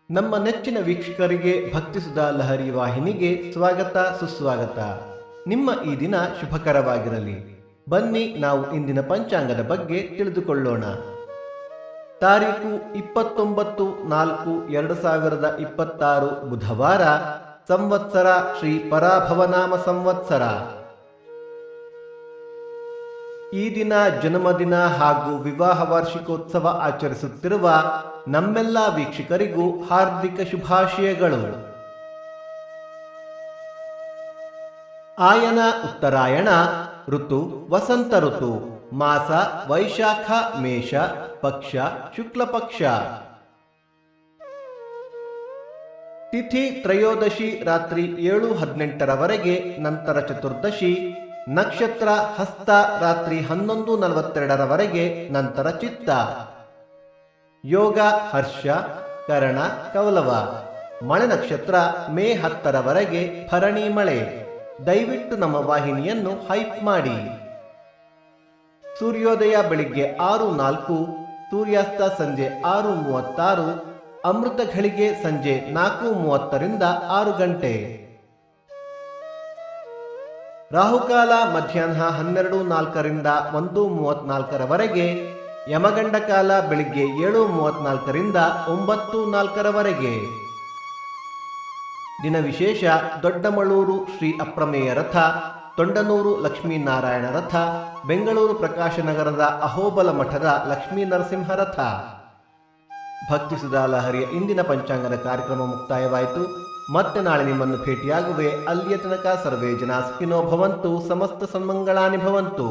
ನಮ್ಮ ನೆಚ್ಚಿನ ವೀಕ್ಷಕರಿಗೆ ಭಕ್ತಿಸುಧಾ ಲಹರಿ ವಾಹಿನಿಗೆ ಸ್ವಾಗತ ಸುಸ್ವಾಗತ. ನಿಮ್ಮ ಈ ದಿನ ಶುಭಕರವಾಗಿರಲಿ. ಬನ್ನಿ ನಾವು ಇಂದಿನ ಪಂಚಾಂಗದ ಬಗ್ಗೆ ತಿಳಿದುಕೊಳ್ಳೋಣ. ತಾರೀಕು 29/4/2026 ಬುಧವಾರ, ಸಂವತ್ಸರ ಶ್ರೀ ಪರಾಭವನಾಮ ಸಂವತ್ಸರ. ಈ ದಿನ ಜನ್ಮದಿನ ಹಾಗೂ ವಿವಾಹ ವಾರ್ಷಿಕೋತ್ಸವ ಆಚರಿಸುತ್ತಿರುವ ನಮ್ಮೆಲ್ಲ ವೀಕ್ಷಕರಿಗೂ ಹಾರ್ದಿಕ ಶುಭಾಶಯಗಳು. ಆಯನ ಉತ್ತರಾಯಣ, ಋತು ವಸಂತ ಋತು, ಮಾಸ ವೈಶಾಖ ಮೇಷ, ಪಕ್ಷ ಶುಕ್ಲ ಪಕ್ಷ. ತಿಥಿ ತ್ರಯೋದಶಿ ರಾತ್ರಿ 7:18 ನಂತರ ಚತುರ್ದಶಿ. ನಕ್ಷತ್ರ ಹಸ್ತ ರಾತ್ರಿ 11:42 ನಂತರ ಚಿತ್ತ. ಯೋಗ ಹರ್ಷ ಕರಣ ಕೌಲವ. ಮಳೆ ನಕ್ಷತ್ರ ಮೇ 10 ಭರಣಿ ಮಳೆ. ದಯವಿಟ್ಟು ನಮ್ಮ ವಾಹಿನಿಯನ್ನು ಹೈಪ್ ಮಾಡಿ. ಸೂರ್ಯೋದಯ ಬೆಳಿಗ್ಗೆ 6:04, ಸೂರ್ಯಾಸ್ತ ಸಂಜೆ 6:36, ಅಮೃತ ಘಳಿಗೆ ಸಂಜೆ 4:30 6 ಗಂಟೆ. ರಾಹುಕಾಲ ಮಧ್ಯಾಹ್ನ 12:04 1:34, ಯಮಗಂಡ ಕಾಲ ಬೆಳಿಗ್ಗೆ 7:34 9:04. ದಿನ ವಿಶೇಷ: ದೊಡ್ಡಮಳೂರು ಶ್ರೀ ಅಪ್ರಮೇಯ ರಥ, ತೊಂಡನೂರು ಲಕ್ಷ್ಮೀನಾರಾಯಣ ರಥ, ಬೆಂಗಳೂರು ಪ್ರಕಾಶನಗರದ ಅಹೋಬಲ ಮಠದ ಲಕ್ಷ್ಮೀ ನರಸಿಂಹ ರಥ. ಭಕ್ತಿಸುಧಾ ಲಹರಿಯ ಇಂದಿನ ಪಂಚಾಂಗದ ಕಾರ್ಯಕ್ರಮ ಮುಕ್ತಾಯವಾಯಿತು. ಮತ್ತೆ ನಾಳೆ ನಿಮ್ಮನ್ನು ಭೇಟಿಯಾಗುವೆ. ಅಲ್ಲಿಯ ತನಕ ಸರ್ವೇ ಜನ ಸುಖಿನೋ ಭವಂತು, ಸಮಸ್ತ ಸನ್ಮಂಗಳಾನಿ ಭವಂತು.